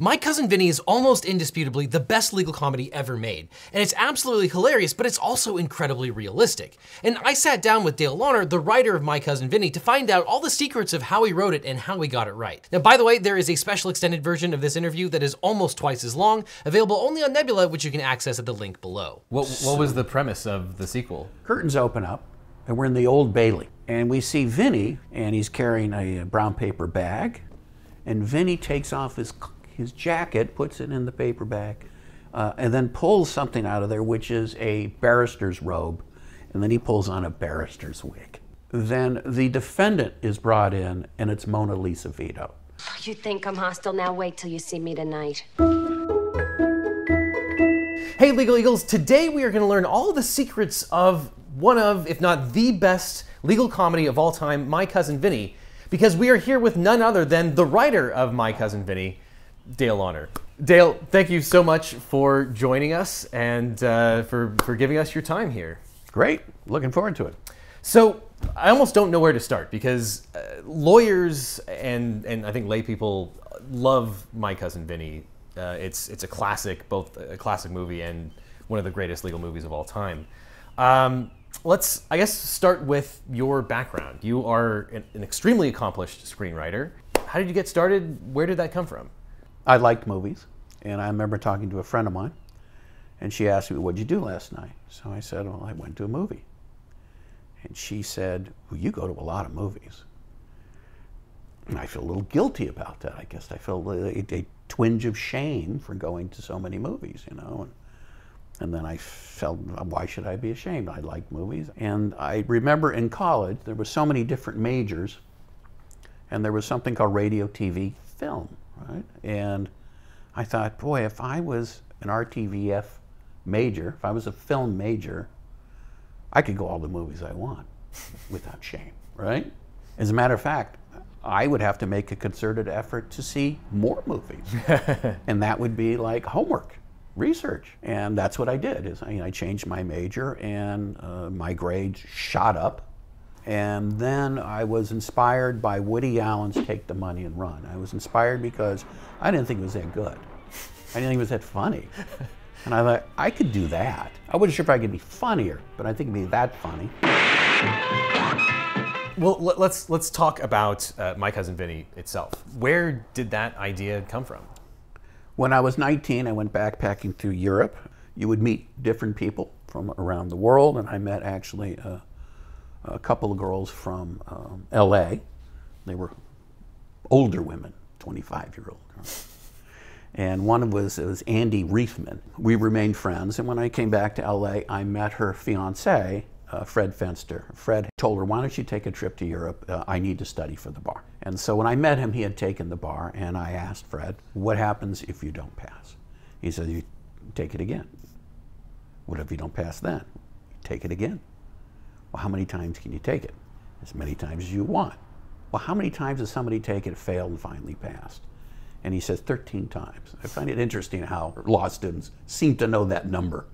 My Cousin Vinny is almost indisputably the best legal comedy ever made, and it's absolutely hilarious, but it's also incredibly realistic. And I sat down with Launer, the writer of My Cousin Vinny, to find out all the secrets of how he wrote it and how he got it right. Now, by the way, there is a special extended version of this interview that is almost twice as long, available only on Nebula, which you can access at the link below. What was the premise of the sequel? Curtains open up, and we're in the Old Bailey, and we see Vinny, and he's carrying a brown paper bag, and Vinny takes off his jacket, puts it in the paper bag, and then pulls something out of there, which is a barrister's robe, and then he pulls on a barrister's wig. Then the defendant is brought in, and it's Mona Lisa Vito. You think I'm hostile? Now wait till you see me tonight. Hey Legal Eagles, today we are going to learn all the secrets of one of, if not the best legal comedy of all time, My Cousin Vinny, because we are here with none other than the writer of My Cousin Vinny, Launer. Dale, thank you so much for joining us and for giving us your time here. Great, looking forward to it. So I almost don't know where to start because lawyers and I think lay people love My Cousin Vinny. It's a classic, both a classic movie and one of the greatest legal movies of all time. Let's, I guess, start with your background. You are an extremely accomplished screenwriter. How did you get started? Where did that come from? I liked movies, and I remember talking to a friend of mine, and she asked me, what'd you do last night? So I said, well, I went to a movie. And she said, well, you go to a lot of movies. And I feel a little guilty about that. I guess I feel a twinge of shame for going to so many movies, you know. And then I felt, why should I be ashamed? I like movies. And I remember in college, there were so many different majors, and there was something called radio, TV, film, right? And I thought, boy, if I was an RTVF major, if I was a film major, I could go all the movies I want without shame, right? As a matter of fact, I would have to make a concerted effort to see more movies. And that would be like homework, research. And that's what I did, is I changed my major, and my grades shot up. And then I was inspired by Woody Allen's Take the Money and Run. I was inspired because I didn't think it was that good. I didn't think it was that funny. And I thought, I could do that. I wasn't sure if I could be funnier, but I think it'd be that funny. Well, let's talk about My Cousin Vinny itself. Where did that idea come from? When I was 19, I went backpacking through Europe. You would meet different people from around the world, and I met actually a couple of girls from LA. They were older women, 25-year-old girls. And one was Andy Reifman. We remained friends, and when I came back to LA, I met her fiance, Fred Fenster. Fred told her, why don't you take a trip to Europe? I need to study for the bar. And so when I met him, he had taken the bar, and I asked Fred, what happens if you don't pass? He said, you take it again. What if you don't pass then? Take it again. Well, how many times can you take it? As many times as you want. Well, how many times has somebody taken it, failed, and finally passed? And he says 13 times. I find it interesting how law students seem to know that number.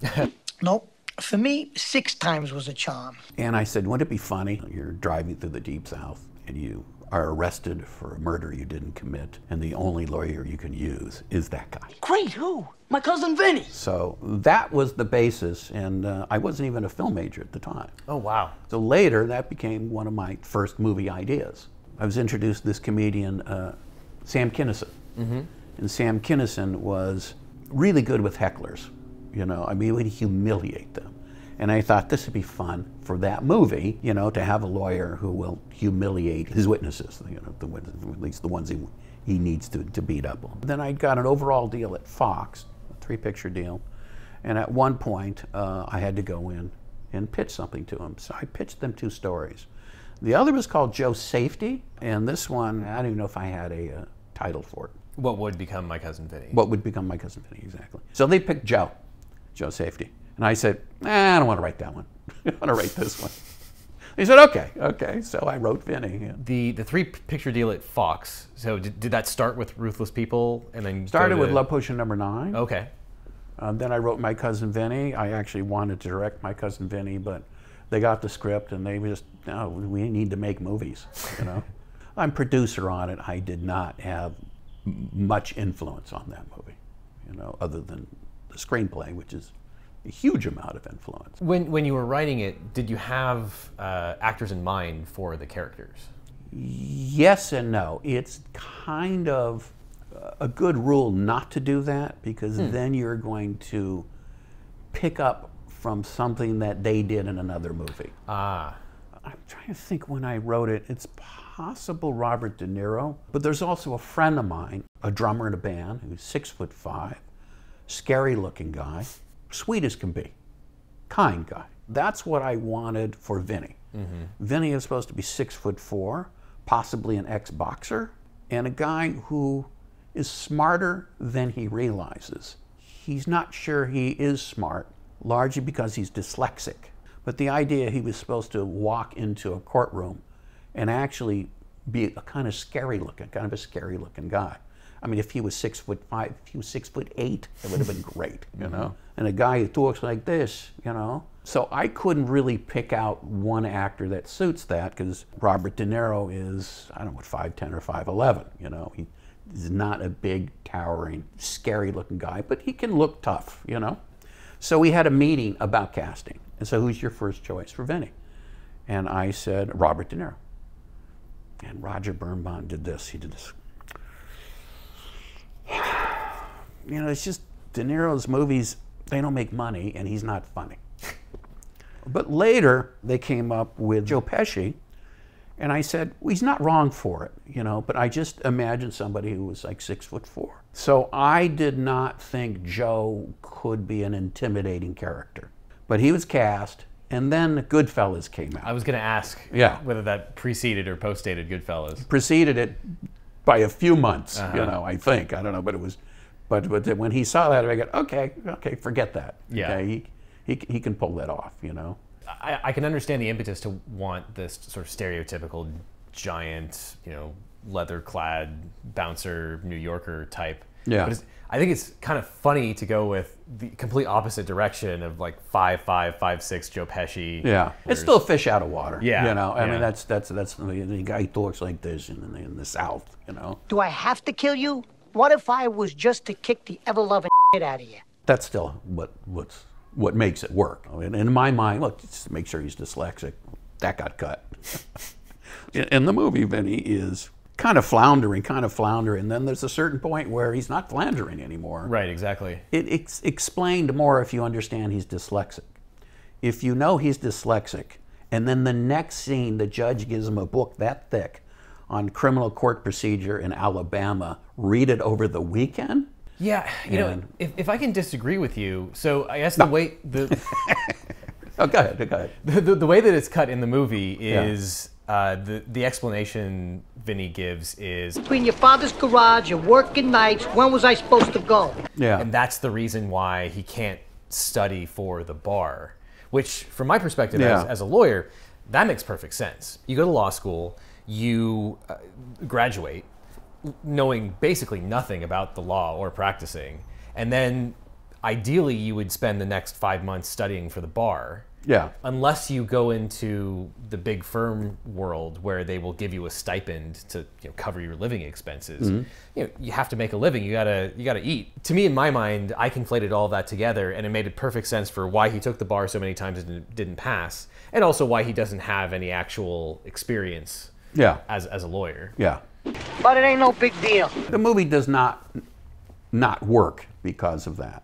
Nope. For me, 6 times was a charm. And I said, wouldn't it be funny? You're driving through the Deep South and you are arrested for a murder you didn't commit, and the only lawyer you can use is that guy. Great, who? My Cousin Vinny. So that was the basis, and I wasn't even a film major at the time. Oh, wow. So later, that became one of my first movie ideas. I was introduced to this comedian, Sam Kinison. Mm-hmm. And Sam Kinison was really good with hecklers. You know, I mean, he would humiliate them. And I thought this would be fun for that movie, you know, to have a lawyer who will humiliate his witnesses, you know, at least the ones he needs to beat up on. Then I got an overall deal at Fox, a 3-picture deal. And at one point, I had to go in and pitch something to him. So I pitched them 2 stories. The other was called Joe Safety, and this one, I don't even know if I had a title for it. What would become My Cousin Vinny? What would become My Cousin Vinny, exactly. So they picked Joe Safety. And I said, I don't want to write that one. I want to write this one. He said, okay. So I wrote Vinny. Yeah. The 3-picture deal at Fox, so did that start with Ruthless People and then started with Love Potion number 9. Okay. Then I wrote My Cousin Vinny. I actually wanted to direct My Cousin Vinny, but they got the script and they just, no, we need to make movies, you know. I'm producer on it. I did not have much influence on that movie, you know, other than the screenplay, which is a huge amount of influence. When you were writing it, did you have actors in mind for the characters? Yes and no. It's kind of a good rule not to do that, because then you're going to pick up from something that they did in another movie. Ah. I'm trying to think when I wrote it. It's possible Robert De Niro, but there's also a friend of mine, a drummer in a band, who's 6'5", scary looking guy, sweet as can be, kind guy. That's what I wanted for Vinny. Vinny is supposed to be 6'4", possibly an ex-boxer, and a guy who is smarter than he realizes. He's not sure he is smart, largely because he's dyslexic. But the idea he was supposed to walk into a courtroom and actually be a kind of scary looking guy. I mean, if he was 6'5", if he was 6'8", it would have been great, you know? And a guy who talks like this, you know? So I couldn't really pick out one actor that suits that, because Robert De Niro is, I don't know, 5'10" or 5'11", you know? He's not a big, towering, scary looking guy, but he can look tough, you know? So we had a meeting about casting. And so, who's your first choice for Vinny? And I said, Robert De Niro. And Roger Birnbaum did this. He did this. You know, it's just De Niro's movies, they don't make money, and he's not funny. But later, they came up with Joe Pesci, and I said, well, he's not wrong for it, you know, but I just imagined somebody who was like 6'4". So I did not think Joe could be an intimidating character. But he was cast, and then Goodfellas came out. I was going to ask whether that preceded or postdated Goodfellas. Preceded it by a few months, you know, I think. I don't know, but it was, but when he saw that, I go, okay, forget that. Yeah. Okay, he can pull that off, you know. I can understand the impetus to want this sort of stereotypical giant, you know, leather-clad bouncer New Yorker type. Yeah. But I think it's kind of funny to go with the complete opposite direction of like 5'5", 5'6" Joe Pesci. Yeah, it's still a fish out of water. Yeah, you know. I mean, that's the guy who talks like this in the South. You know. Do I have to kill you? What if I was just to kick the ever-loving shit out of you? That's still what makes it work. I mean, in my mind, look, just make sure he's dyslexic. That got cut. In the movie, Vinny is kind of floundering, and then there's a certain point where he's not floundering anymore. Right, exactly. It's explained more if you understand he's dyslexic. If you know he's dyslexic, and then the next scene, the judge gives him a book that thick on criminal court procedure in Alabama, read it over the weekend. Yeah, you know, if I can disagree with you, so I guess the way Oh, go ahead. The way that it's cut in the movie is the explanation Vinny gives is between your father's garage, your working nights, when was I supposed to go? Yeah. And that's the reason why he can't study for the bar, which from my perspective as a lawyer, that makes perfect sense. You go to law school, you graduate knowing basically nothing about the law or practicing, and then ideally you would spend the next 5 months studying for the bar. Yeah. Unless you go into the big firm world where they will give you a stipend to cover your living expenses. You have to make a living. You gotta eat. To me, in my mind, I conflated all that together, and it made perfect sense for why he took the bar so many times and didn't pass, and also why he doesn't have any actual experience as a lawyer. Yeah. But it ain't no big deal. The movie does not work because of that.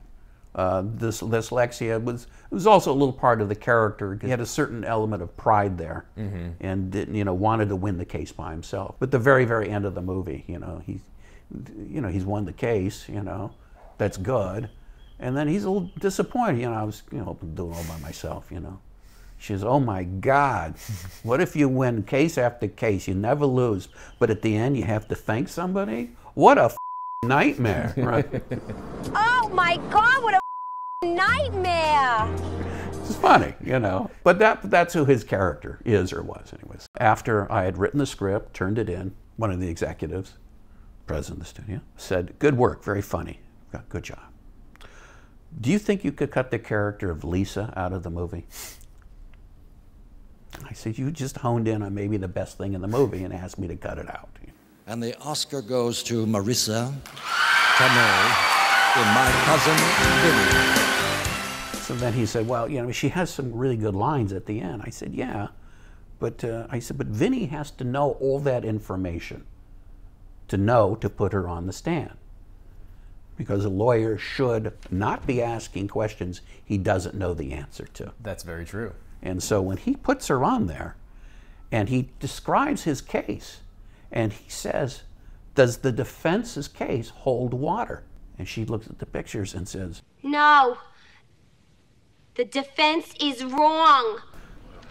This dyslexia was also a little part of the character. He had a certain element of pride there, and didn't, wanted to win the case by himself. But the very, very end of the movie, he's won the case. That's good, and then he's a little disappointed. I was doing it all by myself. She says, "Oh my God, what if you win case after case, you never lose, but at the end you have to thank somebody? What a nightmare, right?" Oh my God, what a nightmare! It's funny, But that's who his character is or was, anyways. After I had written the script, turned it in, one of the executives, president of the studio, said, "Good work, very funny, good job. Do you think you could cut the character of Lisa out of the movie?" I said, "You just honed in on maybe the best thing in the movie and asked me to cut it out." And the Oscar goes to Marissa Tomei in My Cousin Vinny. So then he said, well, you know, she has some really good lines at the end. I said, yeah, but I said, but Vinny has to know all that information to know to put her on the stand. Because a lawyer should not be asking questions he doesn't know the answer to. That's very true. And so when he puts her on there and he describes his case and he says, does the defense's case hold water? And she looks at the pictures and says, No. The defense is wrong.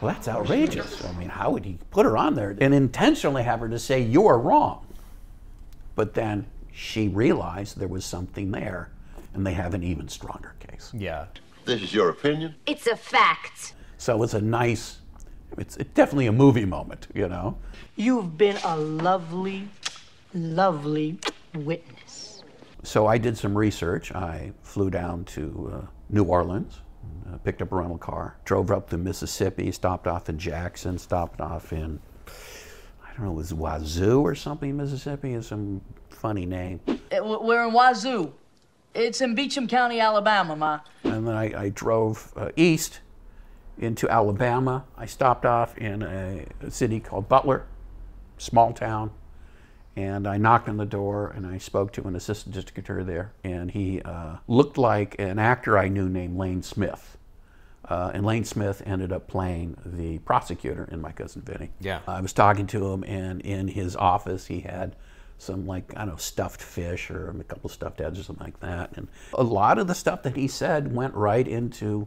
well, that's outrageous. I mean, how would he put her on there and intentionally have her to say, you're wrong? But then she realized there was something there, and they have an even stronger case. Yeah. This is your opinion? It's a fact. So it's a nice, it's definitely a movie moment, you know? You've been a lovely, lovely witness. So I did some research. I flew down to New Orleans, picked up a rental car, drove up to Mississippi, stopped off in Jackson, stopped off in, I don't know, it was Wazoo or something, Mississippi, is some funny name. We're in Wazoo. It's in Beecham County, Alabama, Ma. And then I drove east into Alabama. I stopped off in a city called Butler, small town, and I knocked on the door and I spoke to an assistant district attorney there, and he looked like an actor I knew named Lane Smith. And Lane Smith ended up playing the prosecutor in My Cousin Vinny. Yeah. I was talking to him, and in his office he had some, like, I don't know, stuffed fish or a couple of stuffed heads or something like that. And a lot of the stuff that he said went right into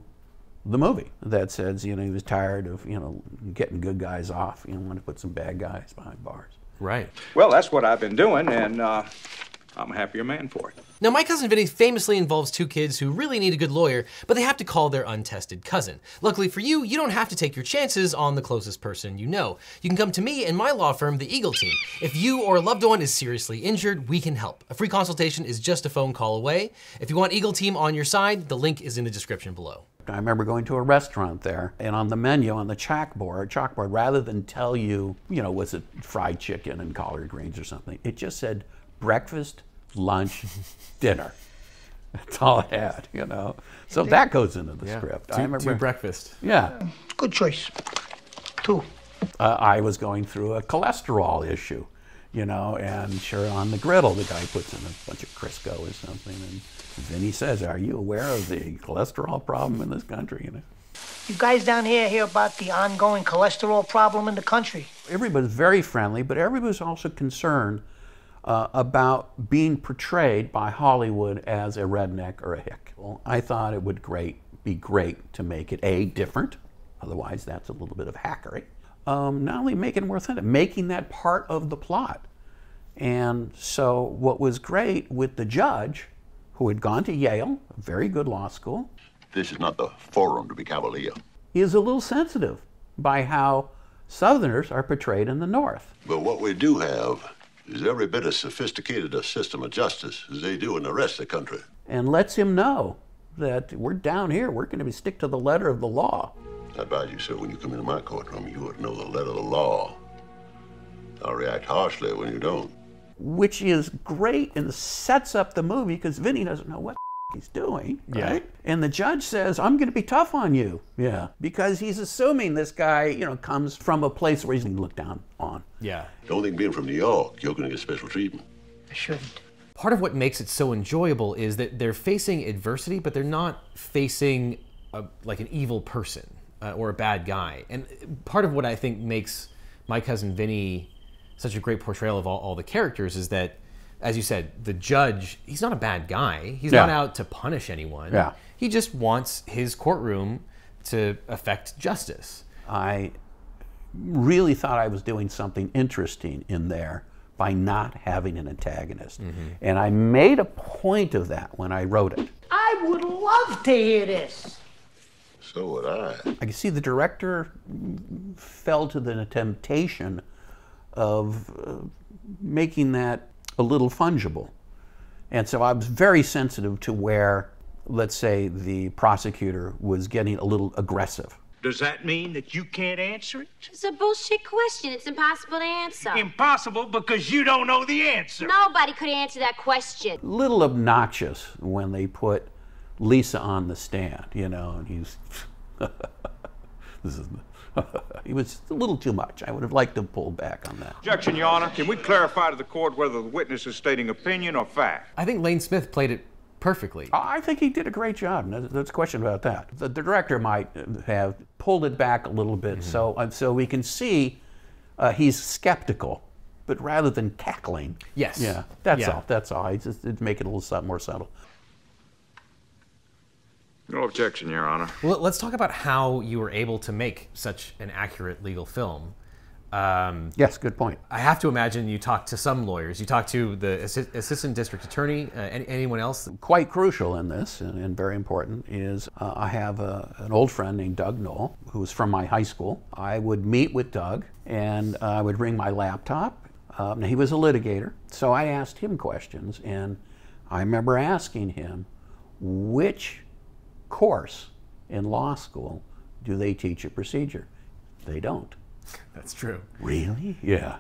the movie. That says, you know, he was tired of, you know, getting good guys off. You know, wanted to put some bad guys behind bars. Right. Well, that's what I've been doing, and I'm a happier man for it. Now, My Cousin Vinny famously involves two kids who really need a good lawyer, but they have to call their untested cousin. Luckily for you, you don't have to take your chances on the closest person you know. You can come to me and my law firm, the Eagle Team. If you or a loved one is seriously injured, we can help. A free consultation is just a phone call away. If you want Eagle Team on your side, the link is in the description below. I remember going to a restaurant there, and on the menu, on the chalkboard, rather than tell you, you know, was it fried chicken and collard greens or something, it just said breakfast, lunch, dinner. That's all it had, you know. So that goes into the script. I remember Two breakfast. Yeah. Good choice. Two. I was going through a cholesterol issue, you know, and sure, on the griddle, the guy puts in a bunch of Crisco or something, and Vinny says, are you aware of the cholesterol problem in this country, you know? You guys down here hear about the ongoing cholesterol problem in the country. Everybody's very friendly, but everybody's also concerned about being portrayed by Hollywood as a redneck or a hick. Well, I thought it would be great to make it, A, different, otherwise that's a little bit of hackery. Not only making it more authentic, making that part of the plot. And so what was great with the judge, who had gone to Yale, a very good law school. This is not the forum to be cavalier. He is a little sensitive by how Southerners are portrayed in the North. But what we do have is every bit as sophisticated a system of justice as they do in the rest of the country. And lets him know that we're down here, we're going to stick to the letter of the law. I advise you, sir, when you come into my courtroom, you ought to know the letter of the law. I'll react harshly when you don't. Which is great and sets up the movie because Vinny doesn't know what he's doing, right? Yeah. And the judge says, I'm going to be tough on you. Yeah. Because he's assuming this guy, you know, comes from a place where he's going to look down on. Yeah. Don't think being from New York, you're going to get special treatment. I shouldn't. Part of what makes it so enjoyable is that they're facing adversity, but they're not facing like an evil person or a bad guy. And part of what I think makes My Cousin Vinny such a great portrayal of all the characters is that, as you said, the judge, he's not a bad guy. He's not out to punish anyone. Yeah. He just wants his courtroom to effect justice. I really thought I was doing something interesting in there by not having an antagonist. And I made a point of that when I wrote it. I would love to hear this. So would I. I could see the director fell to the temptation of making that a little fungible. And so I was very sensitive to where, let's say, the prosecutor was getting a little aggressive. Does that mean that you can't answer it? It's a bullshit question. It's impossible to answer. Impossible because you don't know the answer. Nobody could answer that question. Little obnoxious when they put Lisa on the stand, you know, and he's he was a little too much. I would have liked to pull back on that. Objection, Your Honor. Can we clarify to the court whether the witness is stating opinion or fact? I think Lane Smith played it perfectly. I think he did a great job. There's a question about that. The director might have pulled it back a little bit, so we can see he's skeptical, but rather than cackling. Yes. Yeah, that's all. That's all. I just make it a little more subtle. No objection, Your Honor. Well, let's talk about how you were able to make such an accurate legal film. Yes, good point. I have to imagine you talked to some lawyers. You talked to the assistant district attorney, anyone else? Quite crucial in this, and very important, is I have an old friend named Doug Knoll, who was from my high school. I would meet with Doug, and I would bring my laptop. Now, he was a litigator, so I asked him questions, and I remember asking him, which course in law school do they teach a procedure? They don't. That's true. Really? Yeah.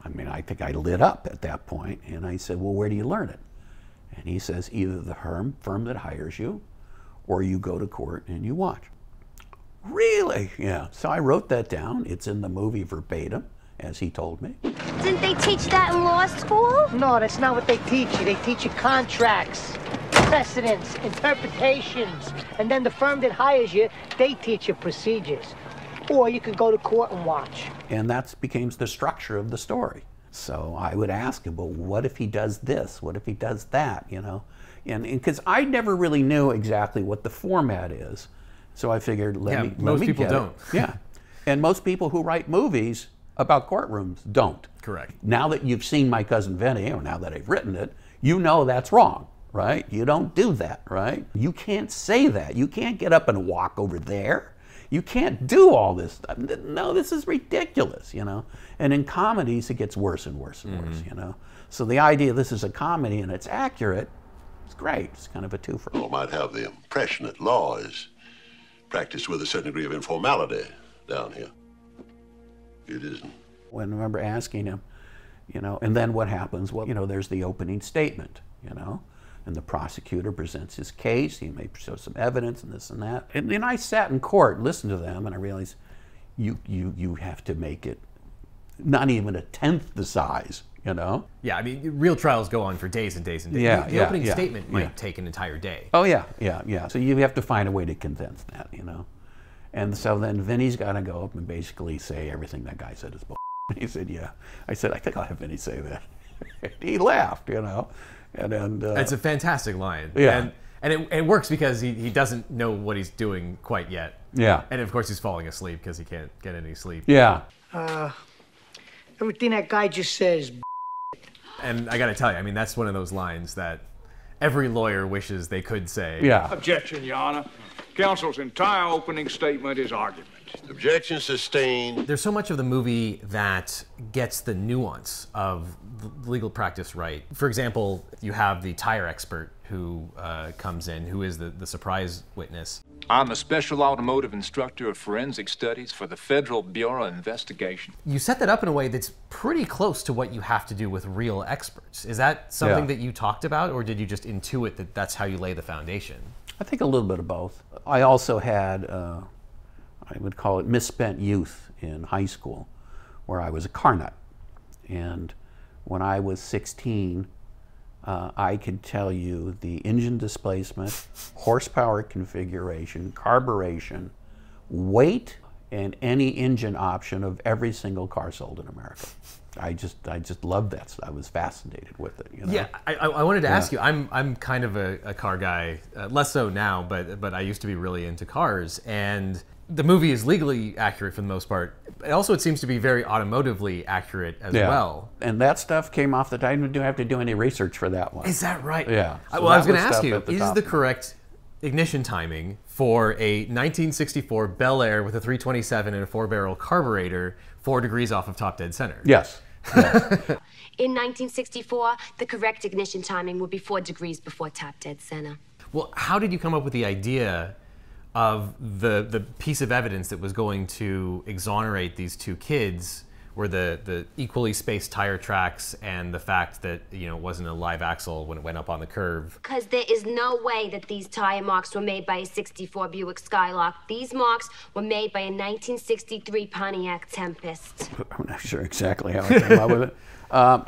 I mean, I think I lit up at that point, and I said, well, where do you learn it? And he says, either the firm that hires you, or you go to court and you watch. Really? Yeah. So I wrote that down. It's in the movie verbatim, as he told me. Didn't they teach that in law school? No, that's not what they teach you. They teach you contracts, precedents, interpretations. And then the firm that hires you, they teach you procedures. Or you could go to court and watch. And that becomes the structure of the story. So I would ask him, well, what if he does this? What if he does that, you know? And because I never really knew exactly what the format is. So I figured, let me most people get don't. It. Yeah. And most people who write movies about courtrooms don't. Correct. Now that you've seen My Cousin Vinny, or now that I've written it, you know that's wrong, right? You don't do that, right? You can't say that. You can't get up and walk over there. You can't do all this stuff. No, this is ridiculous, you know? And in comedies, it gets worse and worse and worse, you know? So the idea this is a comedy and it's accurate, it's great. It's kind of a twofer. One might have the impression that law is practiced with a certain degree of informality down here. It isn't. When I remember asking him, you know, and then what happens? Well, you know, there's the opening statement, you know? And the prosecutor presents his case, he may show some evidence and this and that. And then I sat in court and listened to them, and I realized you have to make it not even a tenth the size, you know? Yeah, I mean, real trials go on for days and days and days. Yeah, the opening statement might take an entire day. Oh, yeah. So you have to find a way to condense that, you know? And so then Vinny's got to go up and basically say everything that guy said is bull. He said, yeah. I said, I think I'll have Vinny say that. He laughed, you know? And it's a fantastic line. Yeah. And it works because he doesn't know what he's doing quite yet. Yeah. And of course he's falling asleep because he can't get any sleep. Yeah. Everything that guy just says. And I got to tell you, I mean, that's one of those lines that every lawyer wishes they could say. Yeah. Objection, Your Honor. Counsel's entire opening statement is argument. Objection sustained. There's so much of the movie that gets the nuance of the legal practice right. For example, you have the tire expert who comes in, who is the surprise witness. I'm the Special Automotive Instructor of Forensic Studies for the Federal Bureau of Investigation. You set that up in a way that's pretty close to what you have to do with real experts. Is that something that you talked about, or did you just intuit that that's how you lay the foundation? I think a little bit of both. I also had, I would call it misspent youth in high school, where I was a car nut. And when I was 16, I could tell you the engine displacement, horsepower configuration, carburation, weight, and any engine option of every single car sold in America. I just loved that. I was fascinated with it. You know? Yeah, I wanted to ask you. I'm kind of a car guy, less so now, but I used to be really into cars. And the movie is legally accurate for the most part. Also, it seems to be very automotively accurate as well. And that stuff came off the. I didn't have to do any research for that one. Is that right? Yeah. So well, I was going to ask you: is the correct ignition timing for a 1964 Bel Air with a 327 and a 4-barrel carburetor 4 degrees off of top dead center? Yes. In 1964, the correct ignition timing would be 4 degrees before top dead center. Well, how did you come up with the idea of the piece of evidence that was going to exonerate these two kids were the equally spaced tire tracks and the fact that, you know, it wasn't a live axle when it went up on the curve. Because there is no way that these tire marks were made by a 64 Buick Skylark. These marks were made by a 1963 Pontiac Tempest. I'm not sure exactly how I came up with it.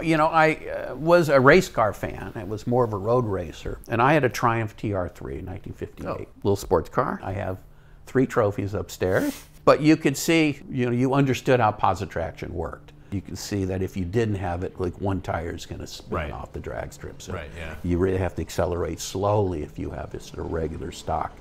You know, I was a race car fan. I was more of a road racer. And I had a Triumph TR3 in 1958. Little sports car. I have 3 trophies upstairs. But you could see, you know, you understood how positive traction worked. You could see that if you didn't have it, like one tire is going to spin off the drag strip. So you really have to accelerate slowly if you have this regular stock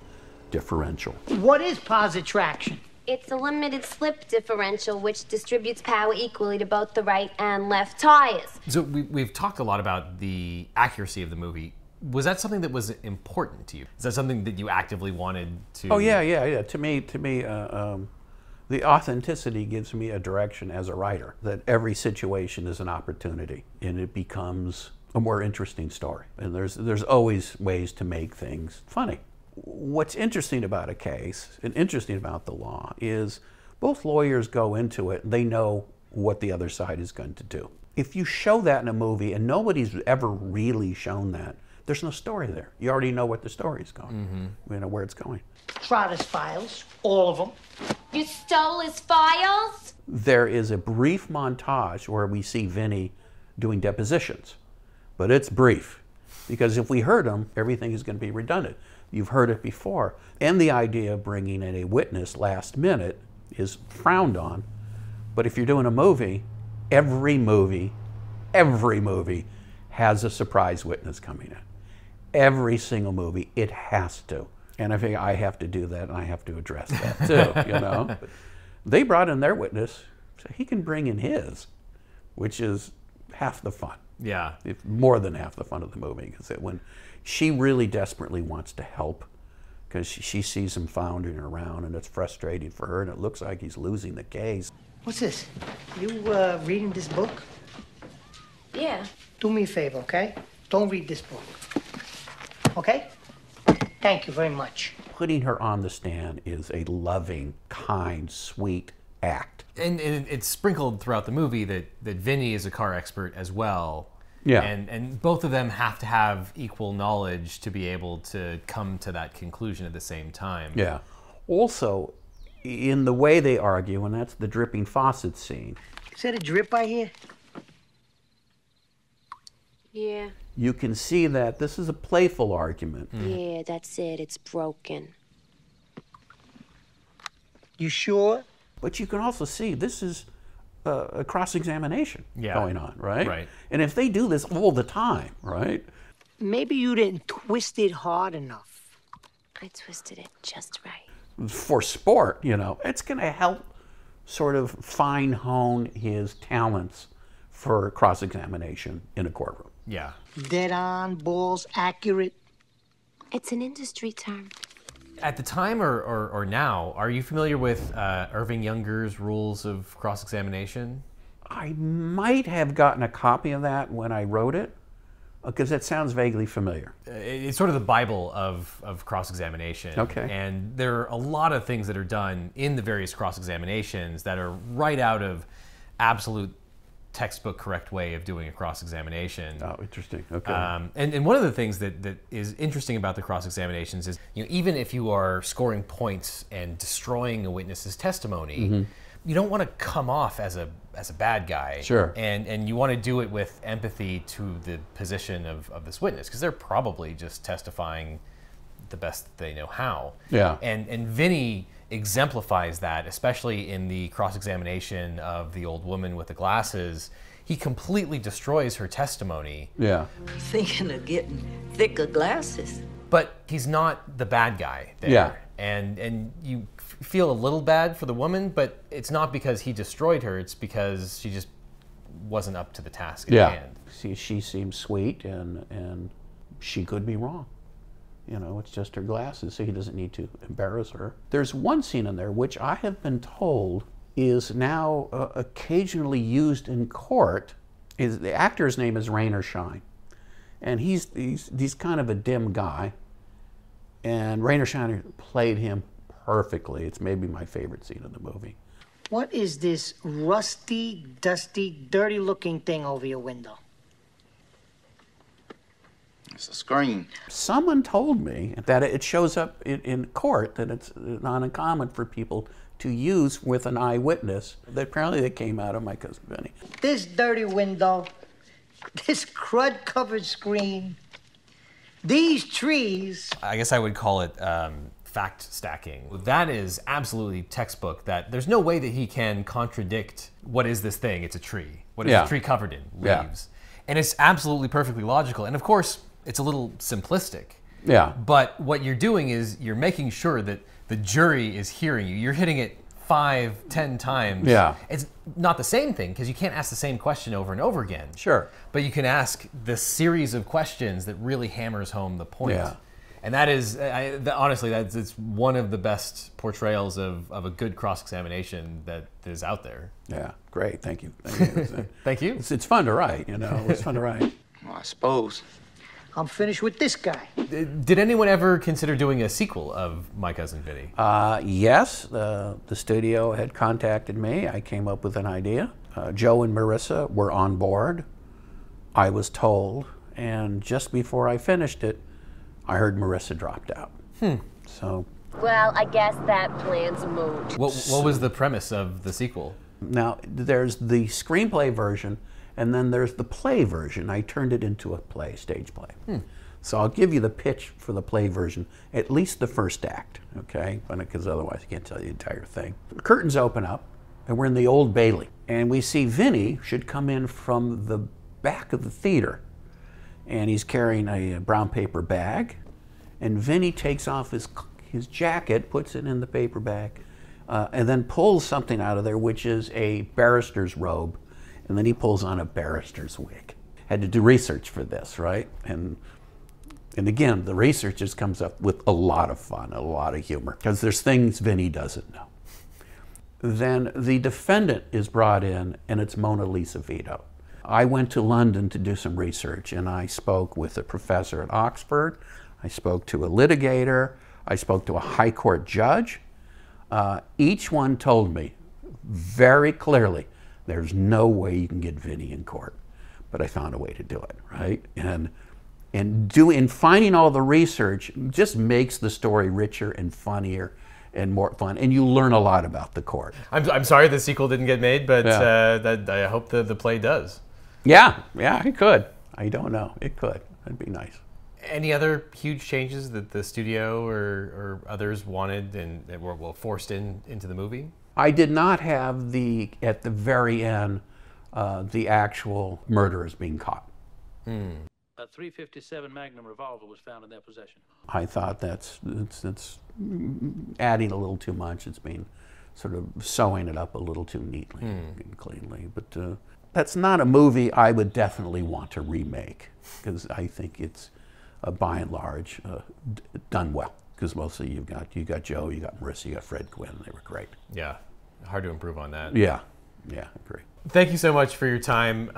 differential. What is positive traction? It's a limited slip differential which distributes power equally to both the right and left tires. So we've talked a lot about the accuracy of the movie. Was that something that was important to you? Is that something that you actively wanted to? Oh yeah. To me, the authenticity gives me a direction as a writer. That every situation is an opportunity, and it becomes a more interesting story. And there's always ways to make things funny. What's interesting about a case and interesting about the law is both lawyers go into it. They know what the other side is going to do. If you show that in a movie and nobody's ever really shown that, there's no story there. You already know what the story's going. You know where it's going. Trotter's files, all of them. You stole his files? There is a brief montage where we see Vinny doing depositions, but it's brief because if we heard him, everything is going to be redundant. You've heard it before, and the idea of bringing in a witness last minute is frowned on. But if you're doing a movie, every movie has a surprise witness coming in. Every single movie, it has to. And I think I have to do that, and I have to address that too, you know. But they brought in their witness, so he can bring in his, which is half the fun. Yeah. It's more than half the fun of the movie, because when she really desperately wants to help, because she sees him floundering around, and it's frustrating for her, and it looks like he's losing the case. What's this? You reading this book? Yeah. Do me a favor, okay? Don't read this book. Okay? Thank you very much. Putting her on the stand is a loving, kind, sweet act. And it's sprinkled throughout the movie that Vinny is a car expert as well. Yeah. And both of them have to have equal knowledge to be able to come to that conclusion at the same time. Yeah. Also, in the way they argue, and that's the dripping faucet scene. Is that a drip I hear? Yeah. You can see that this is a playful argument. Yeah, that's it. It's broken. You sure? But you can also see this is a cross-examination going on, right? Right. And if they do this all the time, right? Maybe you didn't twist it hard enough. I twisted it just right. For sport, you know, it's going to help sort of fine-hone his talents for cross-examination in a courtroom. Yeah. Dead on, balls accurate. It's an industry term. At the time or now, are you familiar with Irving Younger's rules of cross-examination? I might have gotten a copy of that when I wrote it, because it sounds vaguely familiar. It's sort of the Bible of cross-examination. Okay. And there are a lot of things that are done in the various cross-examinations that are right out of absolute textbook correct way of doing a cross-examination. Oh, interesting. Okay. And one of the things that is interesting about the cross-examinations is, you know, even if you are scoring points and destroying a witness's testimony, you don't want to come off as a bad guy. Sure. And you want to do it with empathy to the position of this witness, because they're probably just testifying the best they know how. Yeah. And Vinny exemplifies that, especially in the cross-examination of the old woman with the glasses. He completely destroys her testimony. Yeah. Thinking of getting thicker glasses. But he's not the bad guy there. Yeah. And you feel a little bad for the woman, but it's not because he destroyed her, it's because she just wasn't up to the task at hand. See, she seems sweet, and she could be wrong. You know, it's just her glasses, so he doesn't need to embarrass her. There's one scene in there which I have been told is now occasionally used in court. The actor's name is Rain or Shine, and he's kind of a dim guy, And Rain or Shine played him perfectly. It's maybe my favorite scene in the movie. What is this rusty, dusty, dirty-looking thing over your window? It's a screen. Someone told me that it shows up in court, that it's not uncommon for people to use with an eyewitness. That apparently they came out of my cousin Vinny. This dirty window, this crud-covered screen, these trees. I guess I would call it fact stacking. That is absolutely textbook, that there's no way that he can contradict what is this thing? It's a tree. What is a tree covered in? Leaves. Yeah. And it's absolutely perfectly logical. And of course, it's a little simplistic. Yeah. But what you're doing is you're making sure that the jury is hearing you. You're hitting it 5, 10 times. Yeah. It's not the same thing because you can't ask the same question over and over again. Sure. But you can ask the series of questions that really hammers home the point. Yeah. And that is, honestly, it's one of the best portrayals of a good cross-examination that is out there. Yeah, great, thank you. Thank you. Thank you. It's fun to write, you know, it's fun to write. Well, I suppose. I'm finished with this guy. Did anyone ever consider doing a sequel of My Cousin Vinny? Yes, the studio had contacted me. I came up with an idea. Joe and Marissa were on board. I was told, and just before I finished it, I heard Marissa dropped out. So. Well, I guess that plan's moot. What was the premise of the sequel? Now, there's the screenplay version, and then there's the play version. I turned it into a play, stage play. So I'll give you the pitch for the play version, at least the first act, okay? Because otherwise I can't tell you the entire thing. The curtains open up, and we're in the Old Bailey. And we see Vinny should come in from the back of the theater. And he's carrying a brown paper bag. And Vinny takes off his jacket, puts it in the paper bag, and then pulls something out of there, which is a barrister's robe. And then he pulls on a barrister's wig. Had to do research for this, right? And again, the research just comes up with a lot of fun, a lot of humor, because there's things Vinny doesn't know. Then the defendant is brought in, and it's Mona Lisa Vito. I went to London to do some research, and I spoke with a professor at Oxford. I spoke to a litigator. I spoke to a high court judge. Each one told me very clearly, there's no way you can get Vinny in court. But I found a way to do it, right? And finding all the research just makes the story richer and funnier and more fun, and you learn a lot about the court. I'm sorry the sequel didn't get made, but I hope the play does. Yeah, it could. I don't know. It could. That'd be nice. Any other huge changes that the studio or others wanted and were forced into the movie? I did not have at the very end, the actual murderers being caught. A .357 Magnum revolver was found in their possession. I thought that's adding a little too much. It's being sort of sewing it up a little too neatly and cleanly. But that's not a movie I would definitely want to remake, because I think it's by and large done well. Because mostly you got Joe, you got Marissa, you got Fred Quinn. They were great. Yeah, hard to improve on that. Yeah, agree. Thank you so much for your time.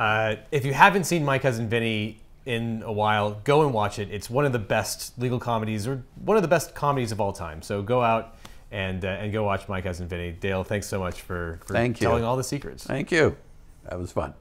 If you haven't seen My Cousin Vinny in a while, go and watch it. It's one of the best legal comedies, or one of the best comedies of all time. So go out and go watch My Cousin Vinny. Dale, thanks so much for telling all the secrets. Thank you. That was fun.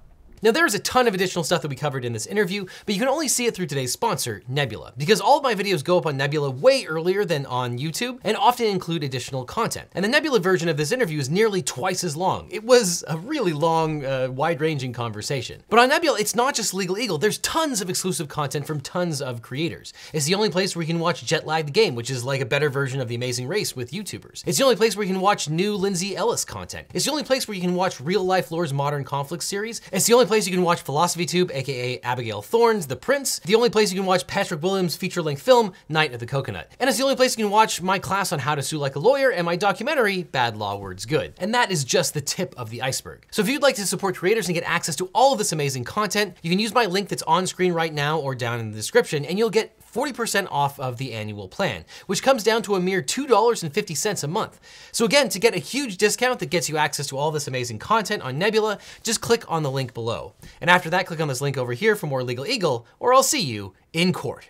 Now there's a ton of additional stuff that we covered in this interview, but you can only see it through today's sponsor, Nebula, because all of my videos go up on Nebula way earlier than on YouTube and often include additional content. And the Nebula version of this interview is nearly twice as long. It was a really long, wide-ranging conversation. But on Nebula, it's not just LegalEagle. There's tons of exclusive content from tons of creators. It's the only place where you can watch Jetlag the Game, which is like a better version of The Amazing Race with YouTubers. It's the only place where you can watch new Lindsay Ellis content. It's the only place where you can watch Real Life Lore's Modern Conflict series. It's the only place you can watch PhilosophyTube, aka Abigail Thorne's The Prince. The only place you can watch Patrick Williams' feature-length film, Night of the Coconut. And it's the only place you can watch my class on how to sue like a lawyer and my documentary, Bad Law Words Good. And that is just the tip of the iceberg. So if you'd like to support creators and get access to all of this amazing content, you can use my link that's on screen right now or down in the description, and you'll get 40% off of the annual plan, which comes down to a mere $2.50 a month. So again, to get a huge discount that gets you access to all this amazing content on Nebula, just click on the link below. And after that, click on this link over here for more LegalEagle, or I'll see you in court.